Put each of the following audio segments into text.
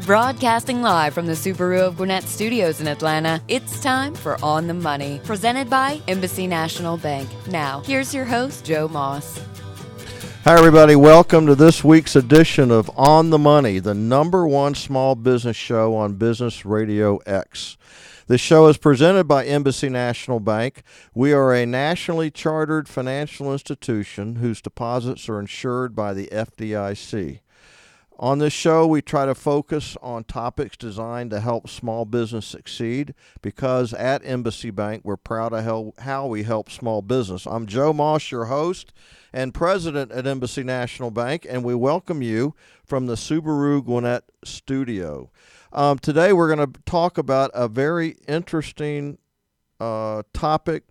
Broadcasting live from the Subaru of Gwinnett Studios in Atlanta, it's time for On the Money, presented by Embassy National Bank. Now, here's your host, Joe Moss. Hi, everybody. Welcome to this week's edition of On the Money, the #1 small business show on Business Radio X. This show is presented by Embassy National Bank. We are a nationally chartered financial institution whose deposits are insured by the FDIC. On this show, we try to focus on topics designed to help small business succeed because at Embassy Bank, we're proud of how we help small business. I'm Joe Moss, your host and president at Embassy National Bank, and we welcome you from the Subaru Gwinnett studio. Today, we're going to talk about a very interesting topic.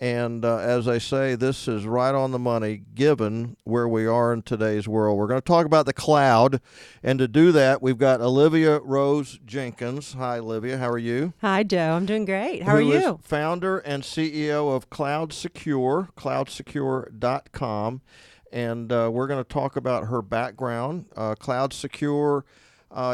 And as I say, this is right on the money given where we are in today's world. We're going to talk about the cloud. And to do that, we've got Olivia Rose Jenkins. Hi, Olivia. How are you? Hi, Joe. I'm doing great. How are you? Who is founder and CEO of QloudSecure, QloudSecure.com. And we're going to talk about her background. QloudSecure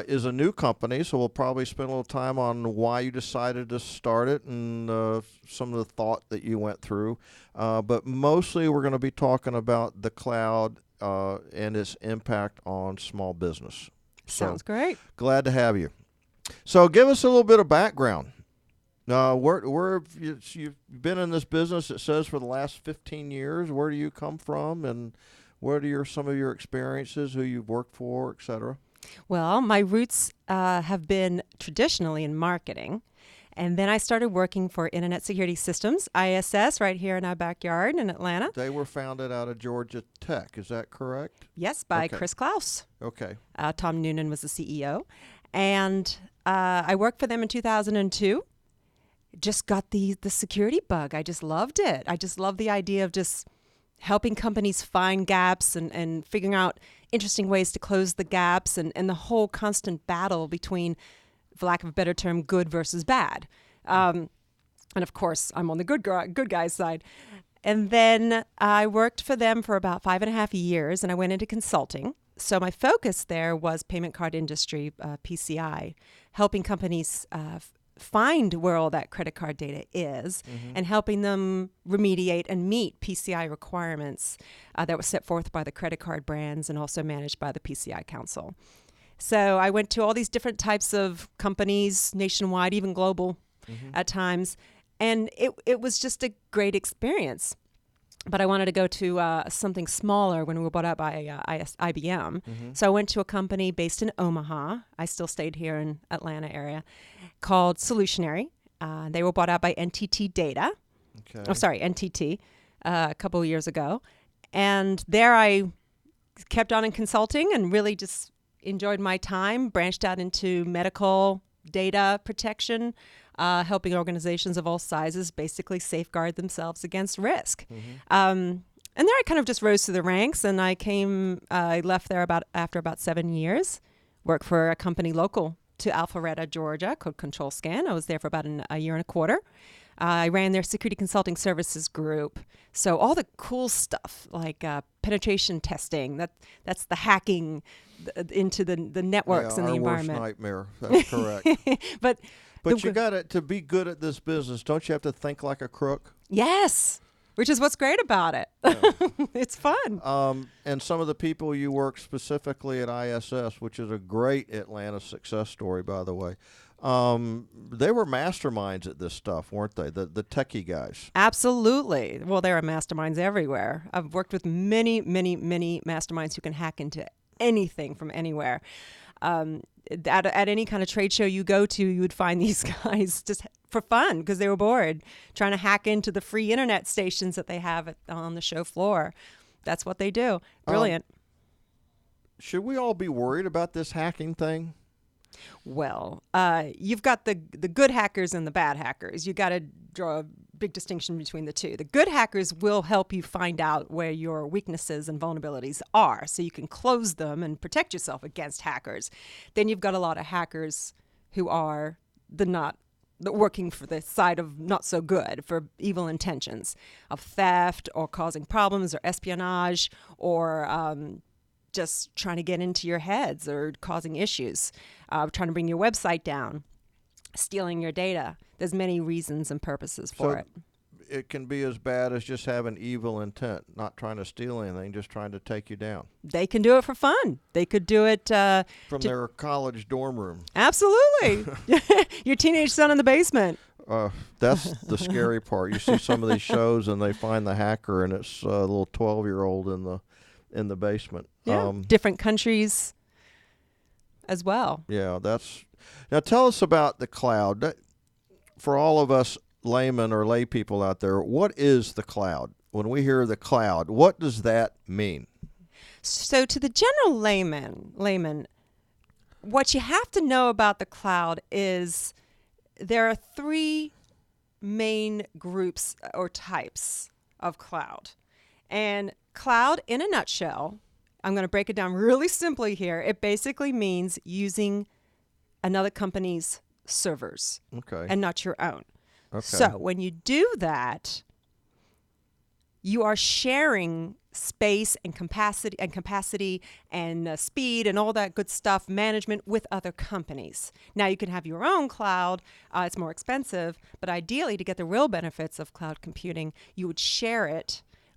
is a new company, so we'll probably spend a little time on why you decided to start it and some of the thought that you went through. But mostly we're going to be talking about the cloud and its impact on small business. Sounds great. Glad to have you. So give us a little bit of background. Where have you've been in this business, it says, for the last 15 years. Where do you come from, and what are some of your experiences, who you've worked for, et cetera? Well, my roots have been traditionally in marketing. And then I started working for Internet Security Systems, ISS, right here in our backyard in Atlanta. They were founded out of Georgia Tech. Is that correct? Yes, by Chris Klaus. Okay. Tom Noonan was the CEO. And I worked for them in 2002. Just got the security bug. I just loved it. I just love the idea of just helping companies find gaps and figuring out interesting ways to close the gaps and the whole constant battle between, for lack of a better term, good versus bad. And of course, I'm on the good guy's side. And then I worked for them for about 5.5 years, and I went into consulting. So my focus there was payment card industry, PCI, helping companies find where all that credit card data is, and helping them remediate and meet PCI requirements that were set forth by the credit card brands and also managed by the PCI Council. So I went to all these different types of companies, nationwide, even global at times, and it was just a great experience. But I wanted to go to something smaller when we were bought out by IBM. So I went to a company based in Omaha. I still stayed here in Atlanta area, called Solutionary. They were bought out by NTT Data. NTT, a couple of years ago. And there I kept on in consulting and really just enjoyed my time, branched out into medical data protection, helping organizations of all sizes basically safeguard themselves against risk. And there I kind of just rose through the ranks, and I left there after about 7 years, worked for a company local to Alpharetta, Georgia, called Control Scan. I was there for about a year and a quarter. I ran their security consulting services group. So all the cool stuff like penetration testing, that's the hacking into the networks and the environment. Worst nightmare. That's correct. But you got to be good at this business. Don't you have to think like a crook? Yes, which is what's great about it. Yeah. It's fun. And some of the people you work specifically at ISS, which is a great Atlanta success story, by the way, they were masterminds at this stuff, weren't they? The techie guys. Absolutely. Well, there are masterminds everywhere. I've worked with many, many, many masterminds who can hack into anything from anywhere. At any kind of trade show you go to, you would find these guys just for fun because they were bored trying to hack into the free internet stations that they have on the show floor. That's what they do. Brilliant. Should we all be worried about this hacking thing? Well, you've got the good hackers and the bad hackers. You got to draw a big distinction between the two. The good hackers will help you find out where your weaknesses and vulnerabilities are so you can close them and protect yourself against hackers. Then you've got a lot of hackers who are working for the side of not so good, for evil intentions of theft or causing problems or espionage or just trying to get into your heads or causing issues, trying to bring your website down, stealing your data. There's many reasons and purposes for it. It can be as bad as just having evil intent, not trying to steal anything, just trying to take you down. They can do it for fun. They could do it from their college dorm room. Absolutely. Your teenage son in the basement. That's the scary part. You see some of these shows and they find the hacker and it's a little 12-year-old in the basement. Yeah. Different countries as well. Yeah, now tell us about the cloud. For all of us laymen or lay people out there, what is the cloud? When we hear the cloud, what does that mean? So to the general layman, what you have to know about the cloud is there are three main groups or types of cloud. And cloud, in a nutshell, I'm going to break it down really simply here. It basically means using another company's servers and not your own. Okay. So when you do that, you are sharing space and capacity and speed and all that good stuff, management with other companies. Now you can have your own cloud. It's more expensive, but ideally to get the real benefits of cloud computing, you would share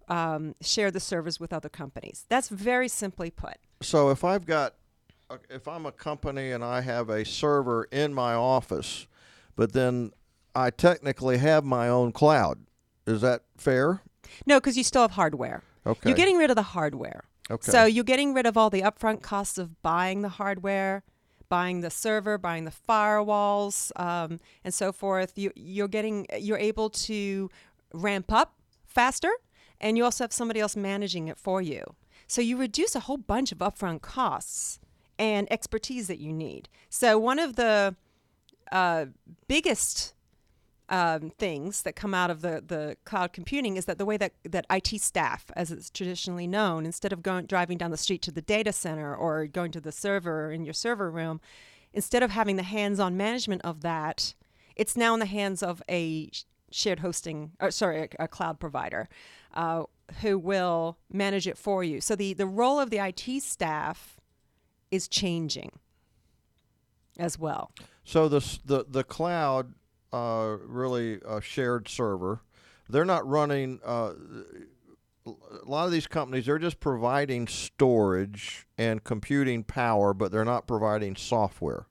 the servers with other companies. That's very simply put. So if I'm a company and I have a server in my office, but then I technically have my own cloud, is that fair? No, because you still have hardware. Okay. You're getting rid of the hardware. Okay. So you're getting rid of all the upfront costs of buying the hardware, buying the server, buying the firewalls, and so forth. You're able to ramp up faster, and you also have somebody else managing it for you. So you reduce a whole bunch of upfront costs and expertise that you need. So one of the biggest things that come out of the cloud computing is that the way that IT staff, as it's traditionally known, instead of driving down the street to the data center or going to the server in your server room, instead of having the hands-on management of that, it's now in the hands of a cloud provider who will manage it for you. So the role of the IT staff is changing as well. So the cloud, really a shared server. They're not running. A lot of these companies, they're just providing storage and computing power, but they're not providing software.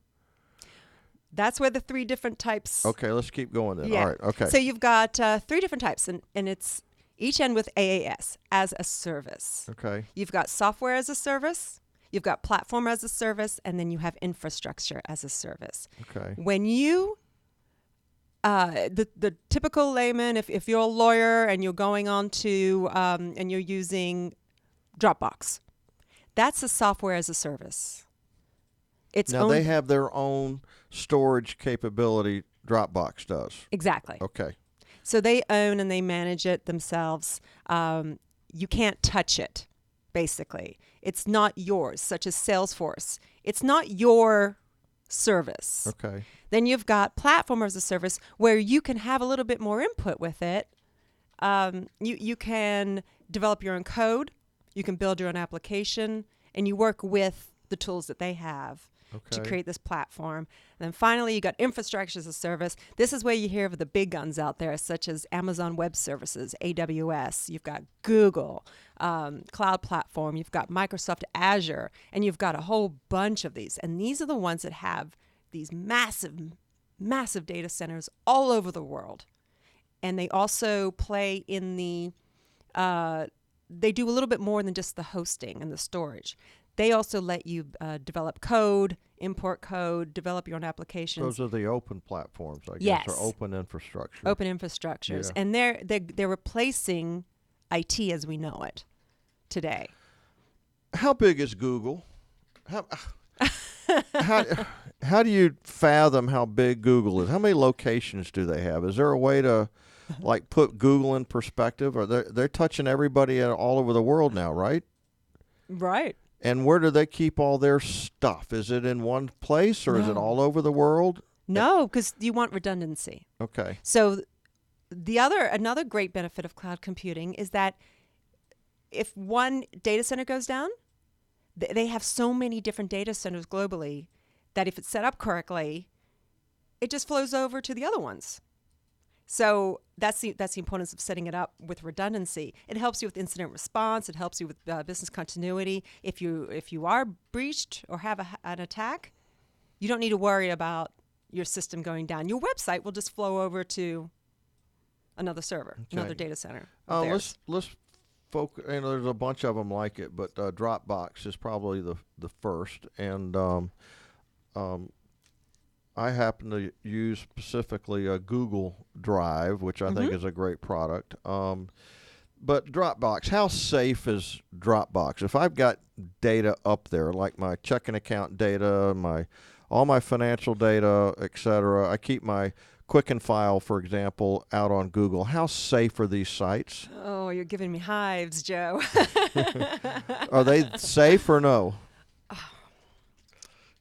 That's where the three different types. Okay, let's keep going then. Yeah. All right. Okay. So you've got three different types, and it's each end with AAS, as a service. Okay. You've got software as a service. You've got platform as a service, and then you have infrastructure as a service. Okay. When you the typical layman, if you're a lawyer and you're going on to and you're using Dropbox, that's a software as a service. Now they have their own storage capability. Dropbox does. Exactly. Okay. So they own and they manage it themselves. You can't touch it, basically. It's not yours, such as Salesforce. It's not your service. Okay. Then you've got platform as a service where you can have a little bit more input with it. You can develop your own code. You can build your own application, and you work with the tools that they have to create this platform. And then finally, you got infrastructure as a service. This is where you hear of the big guns out there, such as Amazon Web Services, AWS. You've got Google, Cloud Platform. You've got Microsoft Azure, and you've got a whole bunch of these. And these are the ones that have these massive, massive data centers all over the world. And they also play in they do a little bit more than just the hosting and the storage. They also let you develop code, import code, develop your own applications. Those are the open platforms, I guess, yes. or open infrastructure. Open infrastructures. Yeah. And they're replacing IT as we know it today. How big is Google? How do you fathom how big Google is? How many locations do they have? Is there a way to like put Google in perspective? Or they're touching everybody all over the world now, right? Right. And where do they keep all their stuff? Is it in one place or is it all over the world? No, because you want redundancy. Okay. So another great benefit of cloud computing is that if one data center goes down, They have so many different data centers globally that if it's set up correctly, it just flows over to the other ones. So that's the importance of setting it up with redundancy. It helps you with incident response. It helps you with business continuity. If you are breached or have an attack, you don't need to worry about your system going down. Your website will just flow over to another server, another data center. Let's focus. And there's a bunch of them like it, but Dropbox is probably the first. And I happen to use specifically a Google Drive, which I think is a great product. But Dropbox, how safe is Dropbox? If I've got data up there, like my checking account data, all my financial data, et cetera, I keep my Quicken file, for example, out on Google. How safe are these sites? Oh, you're giving me hives, Joe. Are they safe or no?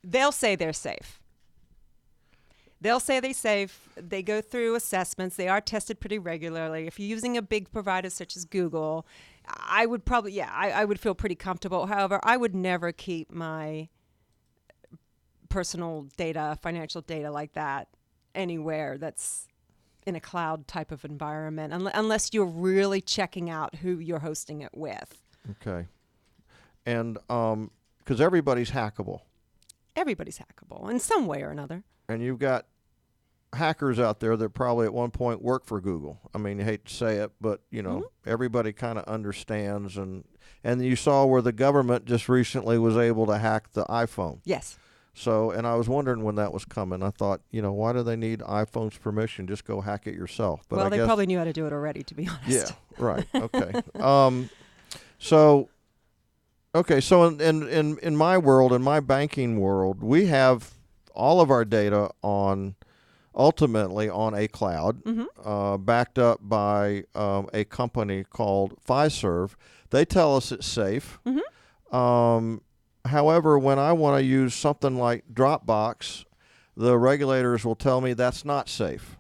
They'll say they're safe. They'll say they're safe. They go through assessments. They are tested pretty regularly. If you're using a big provider such as Google, I would probably, I would feel pretty comfortable. However, I would never keep my personal data, financial data like that anywhere that's in a cloud type of environment, unless you're really checking out who you're hosting it with. Okay. And because everybody's hackable. Everybody's hackable in some way or another. And you've got hackers out there that probably at one point worked for Google. I mean, you hate to say it, but, everybody kind of understands. And you saw where the government just recently was able to hack the iPhone. Yes. So, and I was wondering when that was coming. I thought, why do they need iPhone's permission? Just go hack it yourself. But well, they probably knew how to do it already, to be honest. Yeah, right. Okay. So in my world, in my banking world, we have all of our data ultimately on a cloud, backed up by a company called Fiserv. They tell us it's safe. However, when I want to use something like Dropbox, the regulators will tell me that's not safe.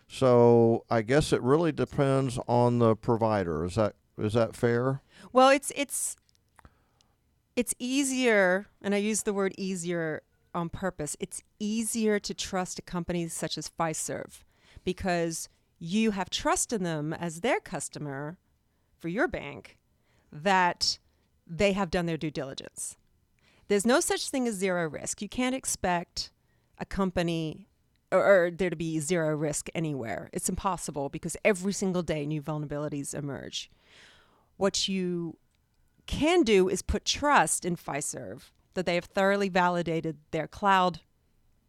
So I guess it really depends on the provider. Is that fair? Well, it's easier, and I use the word easier on purpose. It's easier to trust a company such as Fiserv because you have trust in them as their customer for your bank that they have done their due diligence. There's no such thing as zero risk. You can't expect a company or there to be zero risk anywhere. It's impossible because every single day new vulnerabilities emerge. What you can do is put trust in Fiserv that they have thoroughly validated their cloud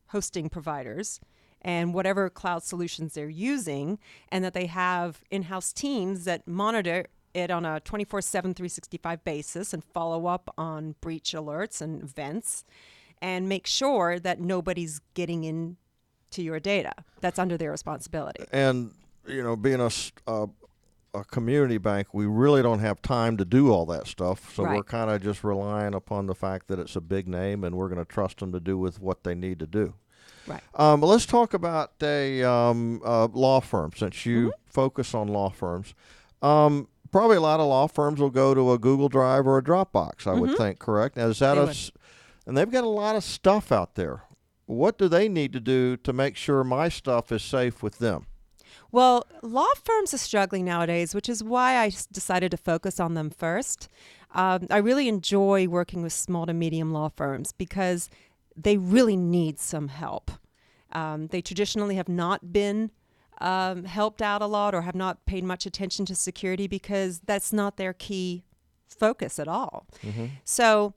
hosting providers and whatever cloud solutions they're using, and that they have in-house teams that monitor it on a 24/7, 365 basis and follow up on breach alerts and events and make sure that nobody's getting into your data. That's under their responsibility. And, being a community bank, we really don't have time to do all that stuff. So we're kind of just relying upon the fact that it's a big name and we're going to trust them to do with what they need to do. Right. Let's talk about a law firm, since you focus on law firms. Probably a lot of law firms will go to a Google Drive or a Dropbox, I would think, correct? Now, and they've got a lot of stuff out there. What do they need to do to make sure my stuff is safe with them? Well, law firms are struggling nowadays, which is why I decided to focus on them first. I really enjoy working with small to medium law firms because they really need some help. They traditionally have not been helped out a lot or have not paid much attention to security because that's not their key focus at all. So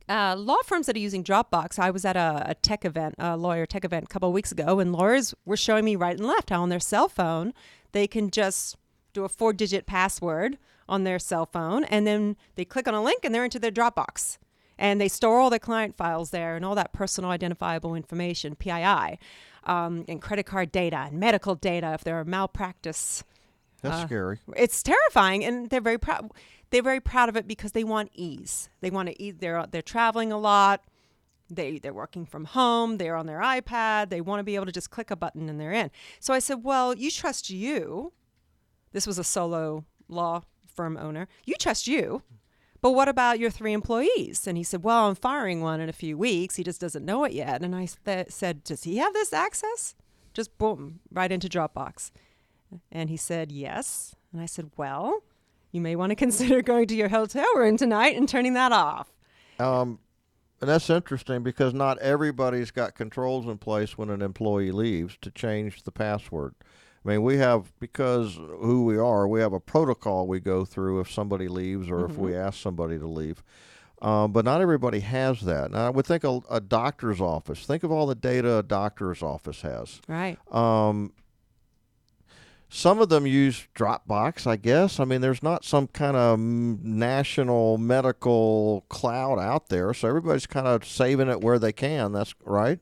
law firms that are using Dropbox, I was at a tech event, a lawyer tech event a couple of weeks ago, and lawyers were showing me right and left how on their cell phone they can just do a 4-digit password on their cell phone, and then they click on a link and they're into their Dropbox. And they store all their client files there and all that personal identifiable information, PII, and credit card data and medical data if there are malpractice. That's scary. It's terrifying, and they're very proud. They're very proud of it because they want ease. They want to ease. They're traveling a lot. They're working from home. They're on their iPad. They want to be able to just click a button and they're in. So I said, well, you trust you. This was a solo law firm owner. You trust you, but what about your 3 employees? And he said, well, I'm firing one in a few weeks. He just doesn't know it yet. And I said, does he have this access? Just boom, right into Dropbox. And he said, yes. And I said, well, you may want to consider going to your hotel room tonight and turning that off. And that's interesting because not everybody's got controls in place when an employee leaves to change the password. I mean, we have, because who we are, we have a protocol we go through if somebody leaves or if we ask somebody to leave. But not everybody has that. Now, I would think a doctor's office. Think of all the data a doctor's office has. Right. Some of them use Dropbox, I guess. I mean, there's not some kind of national medical cloud out there, so everybody's kind of saving it where they can. That's right.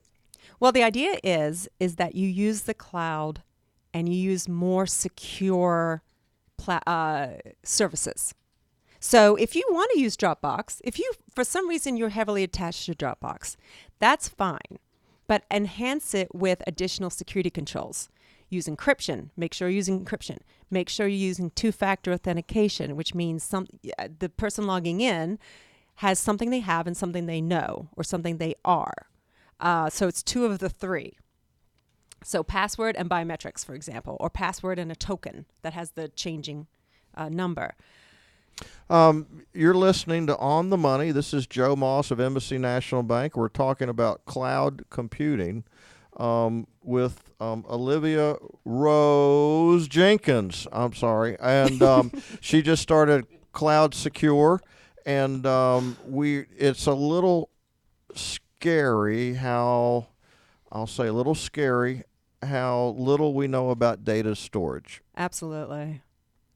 Well, the idea is that you use the cloud and you use more secure services. So if you want to use Dropbox, if you, for some reason, you're heavily attached to Dropbox, that's fine. But enhance it with additional security controls. Use encryption. Make sure you're using encryption. Make sure you're using 2-factor authentication, which means the person logging in has something they have and something they know or something they are. So it's 2 of the 3. So password and biometrics, for example, or password and a token that has the changing number. You're listening to On the Money. This is Joe Moss of Embassy National Bank. We're talking about cloud computing with Olivia Rose Jenkins. I'm sorry. And she just started QloudSecure. And it's a little scary how little we know about data storage. Absolutely.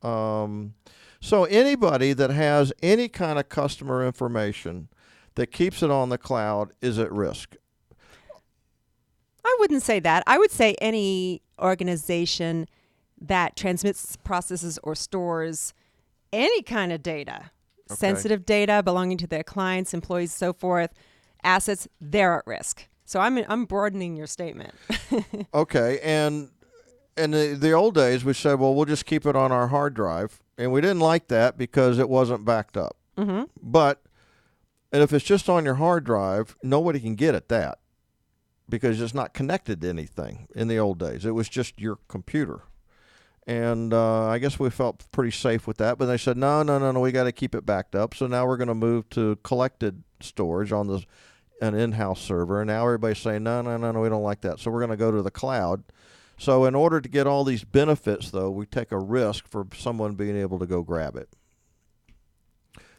So anybody that has any kind of customer information that keeps it on the cloud is at risk. I wouldn't say that. I would say any organization that transmits, processes, or stores any kind of data, sensitive data belonging to their clients, employees, so forth, assets, they're at risk. So I'm broadening your statement. Okay, and in the old days, we said, well, we'll just keep it on our hard drive. And we didn't like that because it wasn't backed up. Mm-hmm. And if it's just on your hard drive, nobody can get at that because it's not connected to anything in the old days. It was just your computer. And I guess we felt pretty safe with that. But they said, no, we got to keep it backed up. So now we're going to move to collected storage on an in-house server. And now everybody's saying, no, we don't like that. So we're going to go to the cloud. So in order to get all these benefits, though, we take a risk for someone being able to go grab it.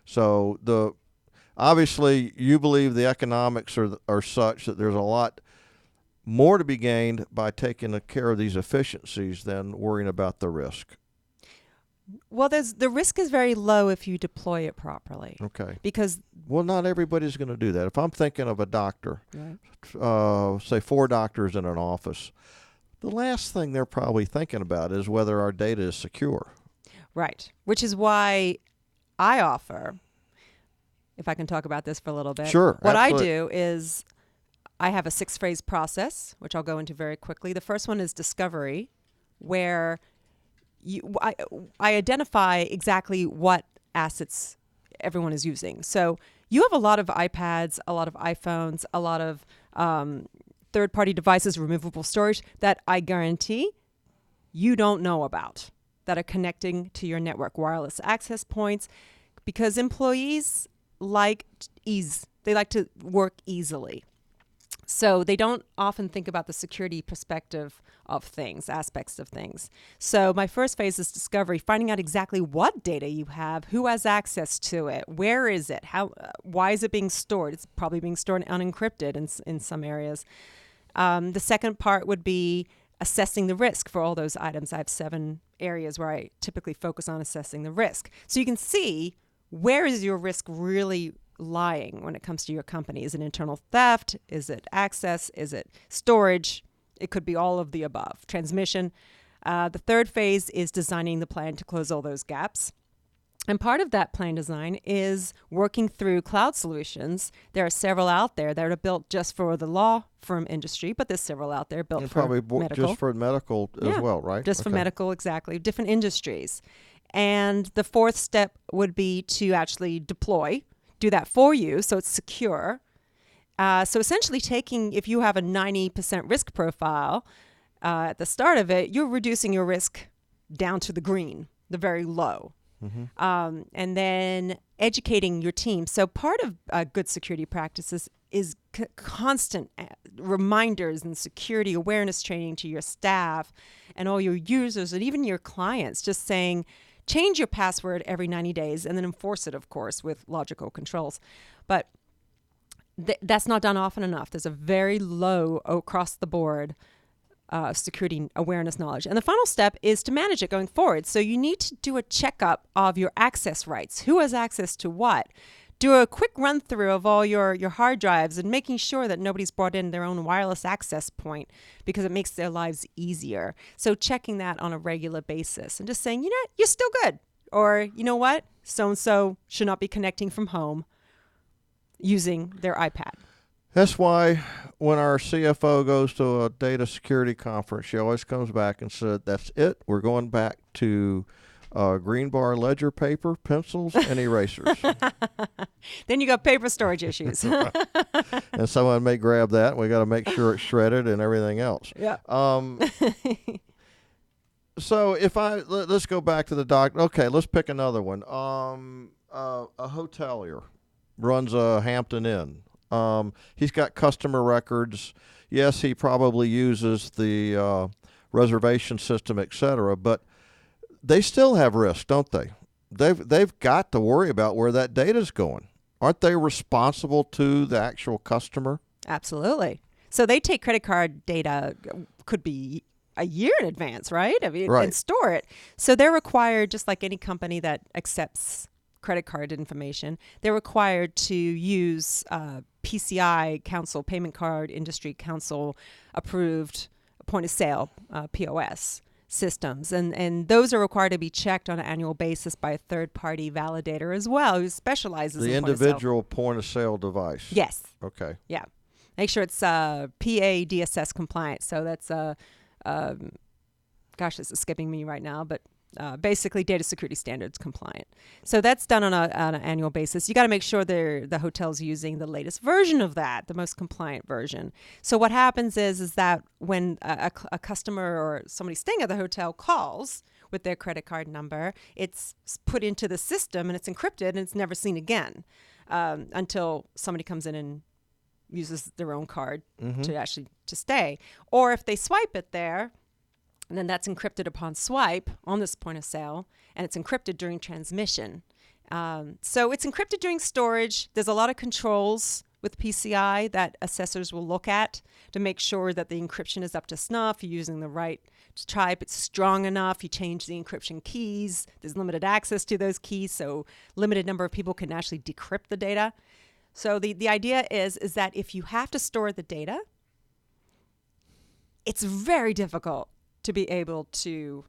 So obviously you believe the economics are such that there's a lot more to be gained by taking care of these efficiencies than worrying about the risk. Well, the risk is very low if you deploy it properly. Okay. Because not everybody's going to do that. If I'm thinking of a doctor, right. Say 4 doctors in an office, the last thing they're probably thinking about is whether our data is secure. Right. Which is why I offer, if I can talk about this for a little bit. Sure. What absolutely. I do is I have a 6-phase process, which I'll go into very quickly. The first one is discovery, where I identify exactly what assets everyone is using. So you have a lot of iPads, a lot of iPhones, a lot of third-party devices, removable storage that I guarantee you don't know about that are connecting to your network, wireless access points, because employees like ease. They like to work easily. So they don't often think about the security perspective of things, aspects of things. So my first phase is discovery, finding out exactly what data you have, who has access to it, where is it, why is it being stored? It's probably being stored unencrypted in some areas. The second part would be assessing the risk for all those items. I have 7 areas where I typically focus on assessing the risk. So you can see, where is your risk really lying when it comes to your company? Is it internal theft? Is it access? Is it storage? It could be all of the above. Transmission. The third phase is designing the plan to close all those gaps. And part of that plan design is working through cloud solutions. There are several out there that are built just for the law firm industry, but there's several out there built for probably medical. Just for medical as well, right? Just for medical, exactly. Different industries. And the fourth step would be to actually do that for you so it's secure. So essentially if you have a 90% risk profile at the start of it, you're reducing your risk down to the green, the very low. And then educating your team. So part of good security practices is constant reminders and security awareness training to your staff and all your users and even your clients, just saying, change your password every 90 days and then enforce it, of course, with logical controls. But that's not done often enough. There's a very low across the board security awareness knowledge. And the final step is to manage it going forward. So you need to do a checkup of your access rights. Who has access to what? Do a quick run through of all your hard drives and making sure that nobody's brought in their own wireless access point, because it makes their lives easier. So checking that on a regular basis and just saying, you're still good. Or, you know what? So-and-so should not be connecting from home using their iPad. That's why when our CFO goes to a data security conference, she always comes back and said, that's it. We're going back to green bar ledger paper, pencils, and erasers. Then you got paper storage issues. And someone may grab that. And we got to make sure it's shredded and everything else. Yeah. So let's go back to the doc. Okay, let's pick another one. A hotelier runs a Hampton Inn. He's got customer records. Yes, he probably uses the reservation system, et cetera, but they still have risk, don't they? They've got to worry about where that data's going. Aren't they responsible to the actual customer? Absolutely. So they take credit card data, could be a year in advance, right? I mean, right. And store it. So they're required, just like any company that accepts credit card information, they're required to use PCI Council, Payment Card Industry Council approved point of sale, POS systems. And those are required to be checked on an annual basis by a third-party validator as well, who specializes the in individual point of sale device. Yes. Okay. Yeah. Make sure it's PA-DSS compliant. So that's, gosh, this is skipping me right now, but basically data security standards compliant. So that's done on an annual basis. You got to make sure the hotel's using the latest version of that, the most compliant version. So what happens is that when a customer or somebody staying at the hotel calls with their credit card number, it's put into the system and it's encrypted and it's never seen again until somebody comes in and uses their own card to stay. Or if they swipe it there, and then that's encrypted upon swipe on this point of sale, and it's encrypted during transmission. So it's encrypted during storage. There's a lot of controls with PCI that assessors will look at to make sure that the encryption is up to snuff, you're using the right type, it's strong enough, you change the encryption keys, there's limited access to those keys, so limited number of people can actually decrypt the data. So the idea is that if you have to store the data, it's very difficult to be able to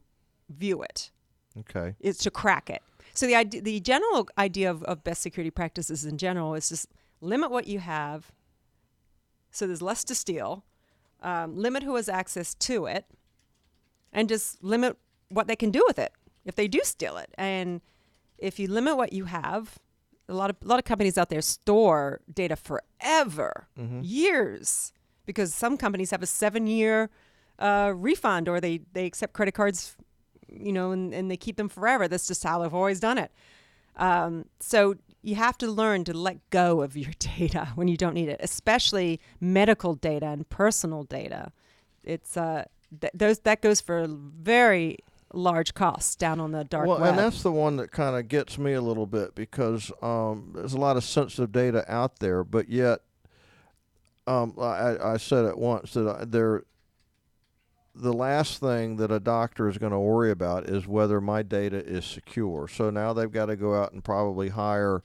view it. Okay. It's to crack it. So the general idea of best security practices in general is just limit what you have so there's less to steal, limit who has access to it, and just limit what they can do with it if they do steal it. And if you limit what you have, a lot of companies out there store data forever, years, because some companies have a 7-year refund, or they accept credit cards, and they keep them forever. That's just how they've always done it. So you have to learn to let go of your data when you don't need it, especially medical data and personal data. It's that goes for very large costs down on the dark web. Well, and that's the one that kind of gets me a little bit, because there's a lot of sensitive data out there, but yet I said it once that the last thing that a doctor is going to worry about is whether my data is secure. So now they've got to go out and probably hire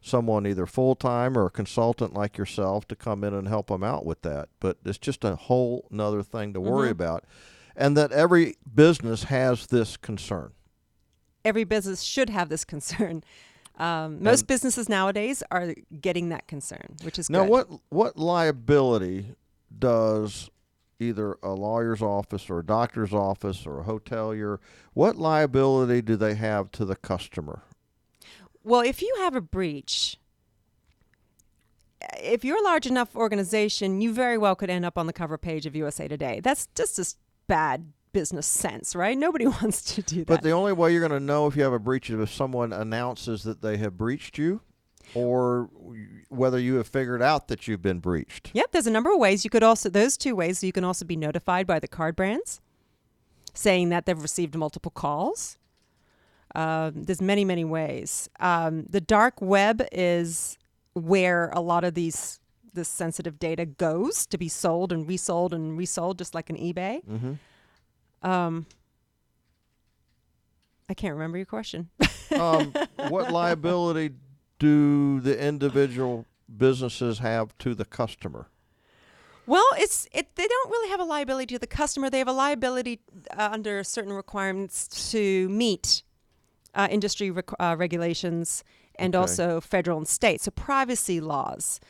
someone either full-time or a consultant like yourself to come in and help them out with that. But it's just a whole nother thing to worry about. And that every business has this concern. Every business should have this concern. Most businesses nowadays are getting that concern, which is good. Now, what liability does either a lawyer's office or a doctor's office or a hotelier, what liability do they have to the customer? Well, if you have a breach, if you're a large enough organization, you very well could end up on the cover page of USA Today. That's just a bad business sense, right? Nobody wants to do that. But the only way you're going to know if you have a breach is if someone announces that they have breached you, or whether you have figured out that you've been breached. Yep, there's a number of ways. You could also, those two ways, you can also be notified by the card brands saying that they've received multiple calls. There's many, many ways. The dark web is where a lot of this sensitive data goes to be sold and resold, just like an eBay. Mm-hmm. I can't remember your question. What liability do the individual businesses have to the customer? Well, they don't really have a liability to the customer. They have a liability under certain requirements to meet industry regulations and also federal and state. So privacy laws,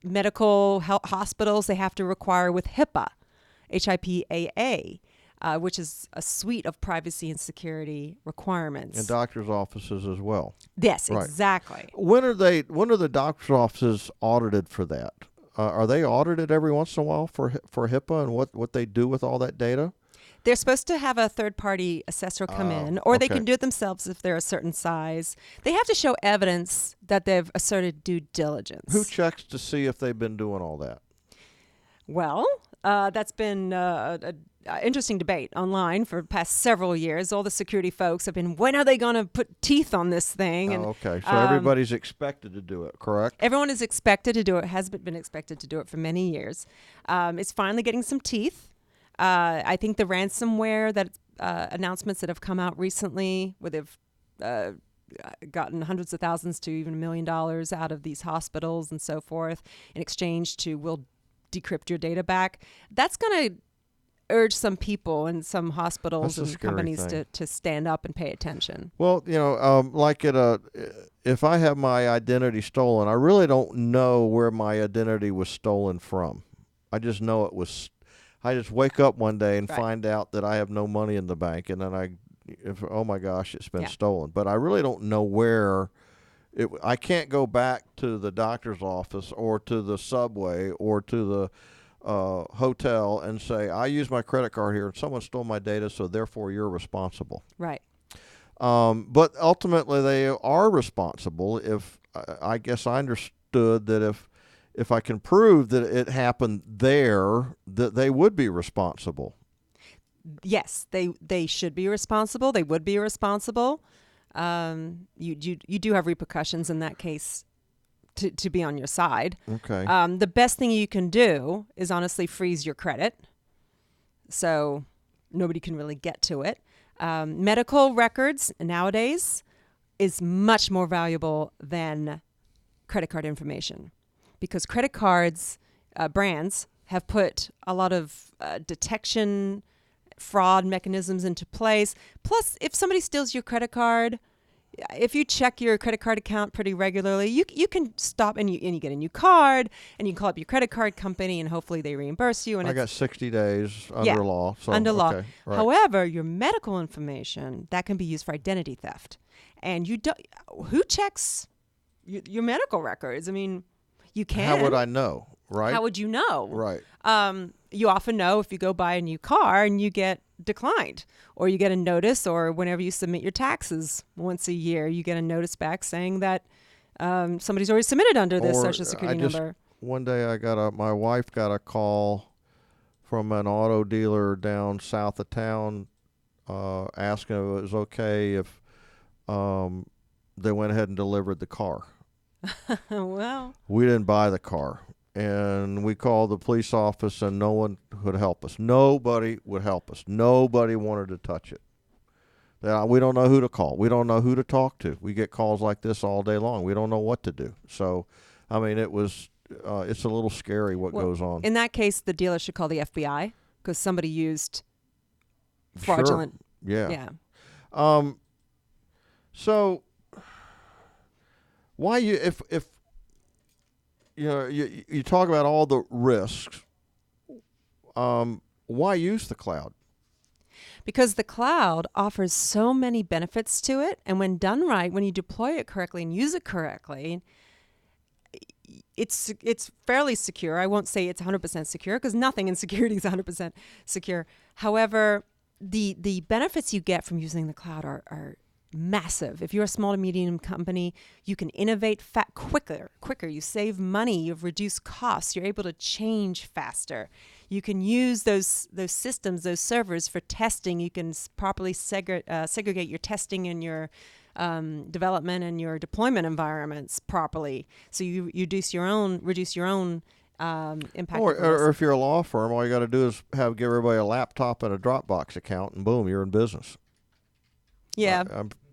medical hospitals, they have to require with HIPAA, which is a suite of privacy and security requirements. And doctors' offices as well. Yes, right. Exactly. When are the doctors' offices audited for that? Are they audited every once in a while for HIPAA and what they do with all that data? They're supposed to have a third-party assessor come in, or they can do it themselves if they're a certain size. They have to show evidence that they've asserted due diligence. Who checks to see if they've been doing all that? Well, that's been an interesting debate online for the past several years. All the security folks have been, when are they going to put teeth on this thing? And, okay. So everybody's expected to do it, correct? Everyone is expected to do it, has been expected to do it for many years. It's finally getting some teeth. I think the ransomware announcements that have come out recently, where they've gotten hundreds of thousands to even $1 million out of these hospitals and so forth in exchange to, we'll decrypt your data back. That's going to urge some people and some hospitals and companies to stand up and pay attention. Well, like if I have my identity stolen, I really don't know where my identity was stolen from. I just know it was. I just wake up one day and find out that I have no money in the bank, and then oh my gosh, it's been stolen. But I really don't know where. I can't go back to the doctor's office or to the subway or to the hotel and say, I used my credit card here and someone stole my data, so therefore you're responsible. Right. But ultimately they are responsible. If I guess I understood that if I can prove that it happened there, that they would be responsible. Yes, they should be responsible. They would be responsible. You do have repercussions in that case to be on your side. Okay. The best thing you can do is honestly freeze your credit, so nobody can really get to it. Medical records nowadays is much more valuable than credit card information, because credit cards brands have put a lot of detection fraud mechanisms into place. Plus, if somebody steals your credit card, if you check your credit card account pretty regularly, you can stop and you get a new card, and you can call up your credit card company and hopefully they reimburse you. And I got 60 days under law. So, under law. Okay, right. However, your medical information, that can be used for identity theft. And who checks your medical records? I mean, you can. How would I know, right? How would you know? Right. You often know if you go buy a new car and you get declined, or you get a notice, or whenever you submit your taxes once a year, you get a notice back saying that somebody's already submitted under this Social Security number. One day my wife got a call from an auto dealer down south of town asking if it was okay if they went ahead and delivered the car. Well, we didn't buy the car. And we called the police office, and no one would help us. Nobody would help us. Nobody wanted to touch it. We don't know who to call. We don't know who to talk to. We get calls like this all day long. We don't know what to do. So, I mean, it's a little scary what goes on. In that case, the dealer should call the FBI, because somebody used fraudulent. Sure. Yeah. So, why if you talk about all the risks, why use the cloud? Because the cloud offers so many benefits to it, and when done right, when you deploy it correctly and use it correctly, it's fairly secure. I won't say it's 100% secure because nothing in security is 100% secure. However, the benefits you get from using the cloud are massive. If you're a small to medium company, you can innovate quicker. You save money. You've reduced costs. You're able to change faster. You can use those systems, those servers for testing. You can properly segregate your testing and your development and your deployment environments properly. So you reduce your own impact. Or if you're a law firm, all you got to do is give everybody a laptop and a Dropbox account, and boom, you're in business. Yeah.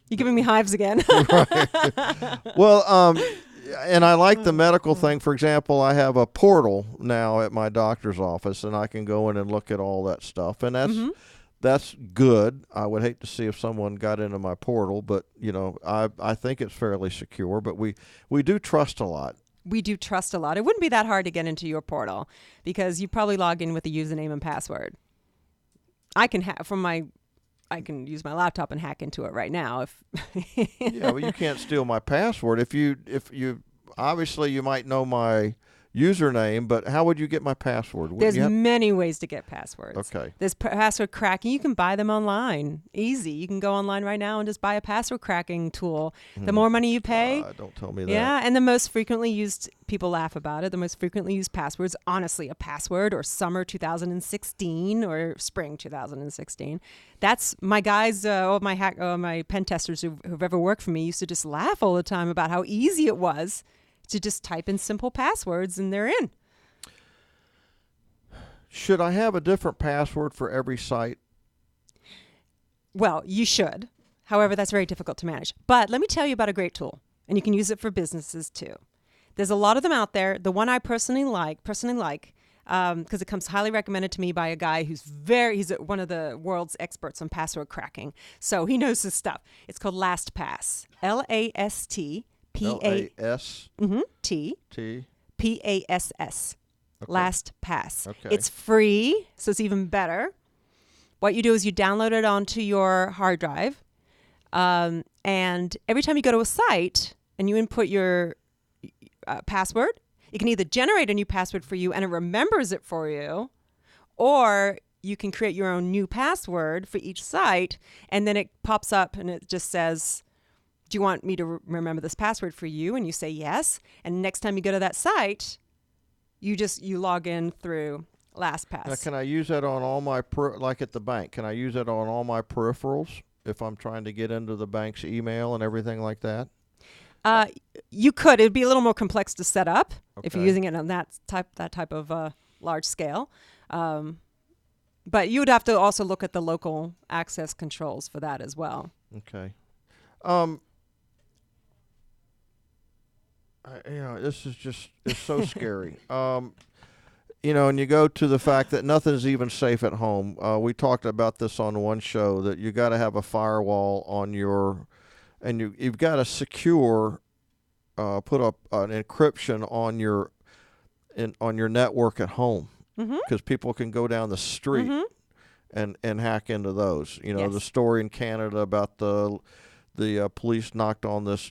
You're giving me hives again. Right. Well, and I like the medical thing. For example, I have a portal now at my doctor's office, and I can go in and look at all that stuff. And that's good. I would hate to see if someone got into my portal, but, I think it's fairly secure. But we do trust a lot. We do trust a lot. It wouldn't be that hard to get into your portal because you probably log in with a username and password. I can use my laptop and hack into it right now. Yeah, but you can't steal my password. If you obviously you might know my username, but how would you get my password? There's many ways to get passwords. Okay. There's password cracking. You can buy them online. Easy. You can go online right now and just buy a password cracking tool. The more money you pay. Don't tell me that. Yeah, and the most frequently used, people laugh about it, the most frequently used passwords, honestly, a password or summer 2016 or spring 2016. That's my guys, my pen testers who've ever worked for me used to just laugh all the time about how easy it was to just type in simple passwords and they're in. Should I have a different password for every site? Well, you should. However, that's very difficult to manage. But let me tell you about a great tool, and you can use it for businesses too. There's a lot of them out there. The one I personally like, because it comes highly recommended to me by a guy he's one of the world's experts on password cracking. So he knows his stuff. It's called LastPass. LastPass. Okay. LastPass. Okay. It's free, so it's even better. What you do is you download it onto your hard drive, and every time you go to a site and you input your password, it can either generate a new password for you and it remembers it for you, or you can create your own new password for each site, and then it pops up and it just says, do you want me to remember this password for you? And you say yes. And next time you go to that site, you log in through LastPass. Now, can I use that on all my, like at the bank, can I use that on all my peripherals if I'm trying to get into the bank's email and everything like that? You could. It'd be a little more complex to set up if you're Okay. using it on that type of large scale. But you would have to also look at the local access controls for that as well. Okay. This is it's so scary. And you go to the fact that nothing's even safe at home. We talked about this on one show, that you got to have a firewall on and you've got to secure, put up an encryption on your network at home, because people can go down the street and hack into those. Yes. The story in Canada about the police knocked on this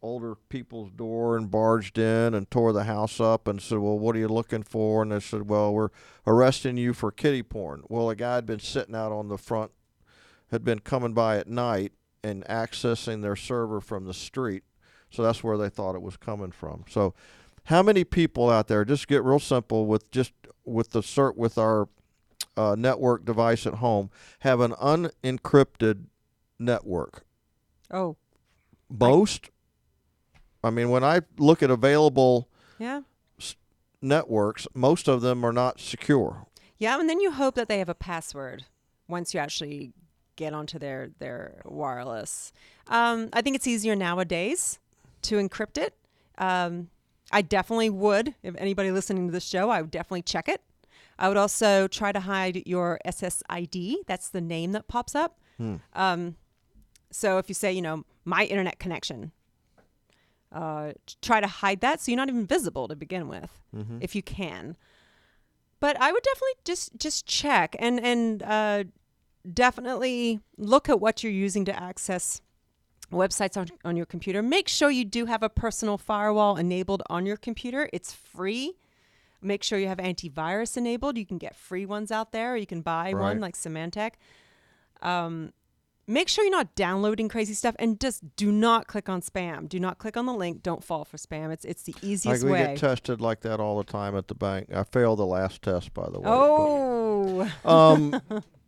older people's door and barged in and tore the house up and said, well, what are you looking for? And they said, well, we're arresting you for kiddie porn. Well, a guy had been sitting out on the front, had been coming by at night and accessing their server from the street. So that's where they thought it was coming from. So how many people out there, just get real simple with our network device at home, have an unencrypted network? Oh. Most? I mean, when I look at available networks, most of them are not secure. Yeah, and then you hope that they have a password once you actually get onto their wireless. I think it's easier nowadays to encrypt it. I definitely would. If anybody listening to this show, I would definitely check it. I would also try to hide your SSID. That's the name that pops up. So if you say, my internet connection, try to hide that so you're not even visible to begin with, if you can. But I would definitely just check and definitely look at what you're using to access websites on your computer. Make sure you do have a personal firewall enabled on your computer. It's free. Make sure you have antivirus enabled. You can get free ones out there, or you can buy one like Symantec. Make sure you're not downloading crazy stuff, and just do not click on spam. Do not click on the link. Don't fall for spam. It's the easiest way. We get tested like that all the time at the bank. I failed the last test, by the way. Oh.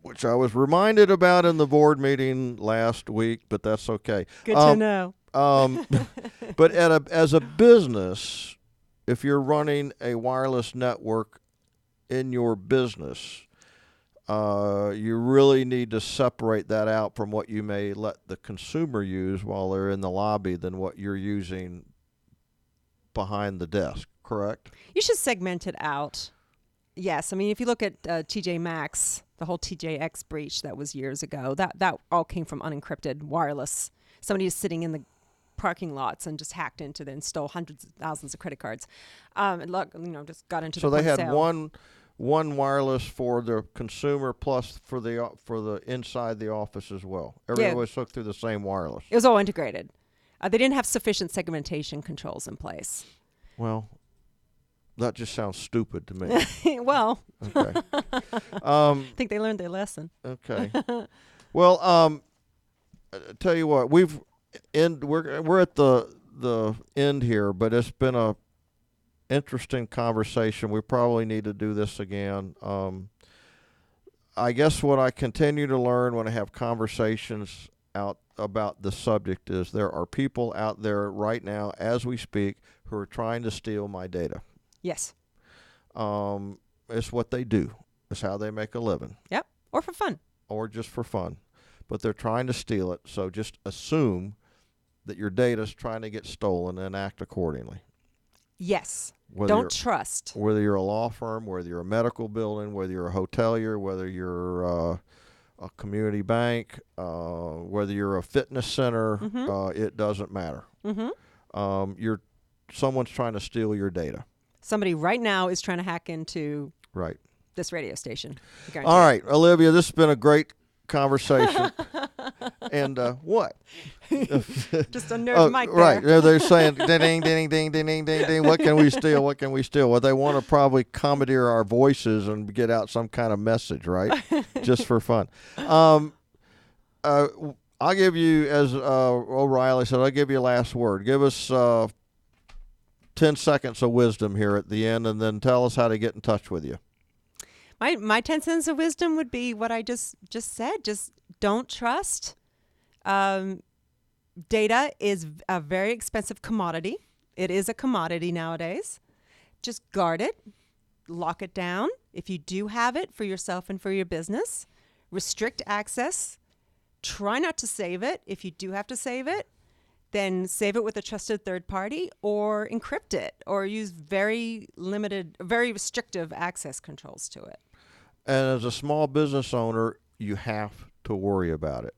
Which I was reminded about in the board meeting last week, but that's okay. Good to know. But as a business, if you're running a wireless network in your business, you really need to separate that out from what you may let the consumer use while they're in the lobby than what you're using behind the desk, correct? You should segment it out. Yes. I mean, if you look at TJ Maxx, the whole TJX breach that was years ago, that all came from unencrypted wireless. Somebody is sitting in the parking lots and just hacked into and stole hundreds of thousands of credit cards. Just got into so the they had sale. one wireless for the consumer plus for the inside the office as well. Everybody was hooked through the same wireless. It was all integrated. They didn't have sufficient segmentation controls in place. Well, that just sounds stupid to me. Well, okay. I think they learned their lesson. Okay. Well, tell you what, we're at the end here, but it's been a interesting conversation. We probably need to do this again. I guess what I continue to learn when I have conversations out about the subject is there are people out there right now, as we speak, who are trying to steal my data. Yes. It's what they do. It's how they make a living. Yep. Or for fun. Or just for fun. But they're trying to steal it, so just assume that your data is trying to get stolen and act accordingly. Yes. Don't trust. Whether you're a law firm, whether you're a medical building, whether you're a hotelier, whether you're a community bank, whether you're a fitness center, it doesn't matter. Someone's trying to steal your data. Somebody right now is trying to hack into this radio station. All right, Olivia, this has been a great conversation. And what? Just a nerd mic there. Right. They're saying, ding, ding, ding, ding, ding, ding, ding. What can we steal? What can we steal? Well, they want to probably commandeer our voices and get out some kind of message, right? Just for fun. I'll give you, as O'Reilly said, I'll give you a last word. Give us 10 seconds of wisdom here at the end, and then tell us how to get in touch with you. My 10 cents of wisdom would be what I just said. Just don't trust. Data is a very expensive commodity. It is a commodity nowadays. Just guard it. Lock it down. If you do have it for yourself and for your business, restrict access. Try not to save it. If you do have to save it, then save it with a trusted third party or encrypt it or use very restrictive access controls to it. And as a small business owner, you have to worry about it.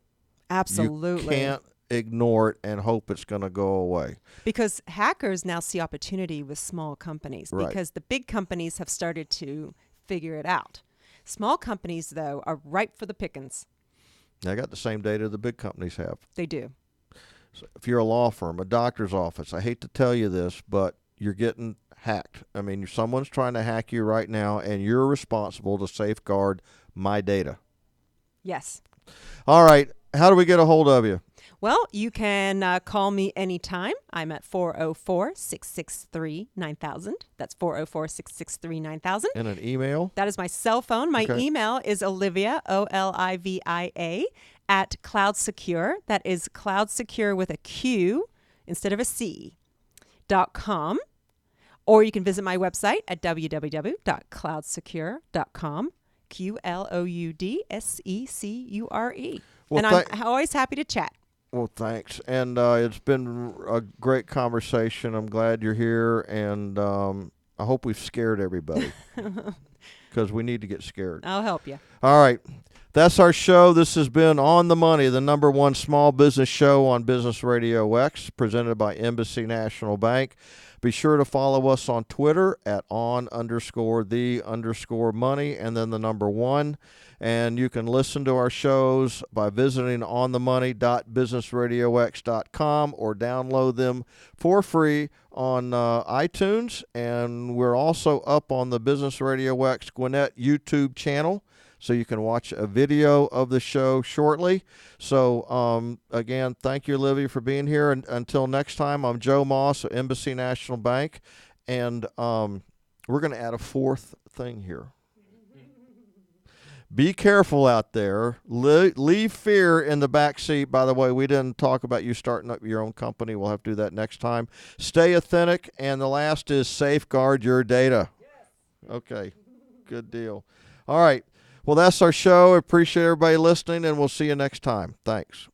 Absolutely. You can't ignore it and hope it's going to go away. Because hackers now see opportunity with small companies because the big companies have started to figure it out. Small companies, though, are ripe for the pickings. They got the same data the big companies have. They do. So if you're a law firm, a doctor's office, I hate to tell you this, but you're getting hacked. I mean, someone's trying to hack you right now, and you're responsible to safeguard my data. Yes. All right. How do we get a hold of you? Well, you can call me anytime. I'm at 404-663-9000. That's 404-663-9000. And an email? That is my cell phone. My email is Olivia, Olivia, at QloudSecure. That is QloudSecure with a Q instead of a C, .com. Or you can visit my website at www.cloudsecure.com, QloudSecure. Well, and I'm always happy to chat. Well, thanks. And it's been a great conversation. I'm glad you're here, and I hope we've scared everybody because we need to get scared. I'll help you. All right. That's our show. This has been On the Money, the #1 small business show on Business Radio X, presented by Embassy National Bank. Be sure to follow us on Twitter at on_the_money and then the number 1. And you can listen to our shows by visiting onthemoney.businessradiox.com or download them for free on iTunes. And we're also up on the Business Radio X Gwinnett YouTube channel, so you can watch a video of the show shortly. So, again, thank you, Olivia, for being here. And until next time, I'm Joe Moss of Embassy National Bank. And we're going to add a 4th thing here. Be careful out there. Leave fear in the back seat. By the way, we didn't talk about you starting up your own company. We'll have to do that next time. Stay authentic. And the last is safeguard your data. Okay, good deal. All right. Well, that's our show. I appreciate everybody listening, and we'll see you next time. Thanks.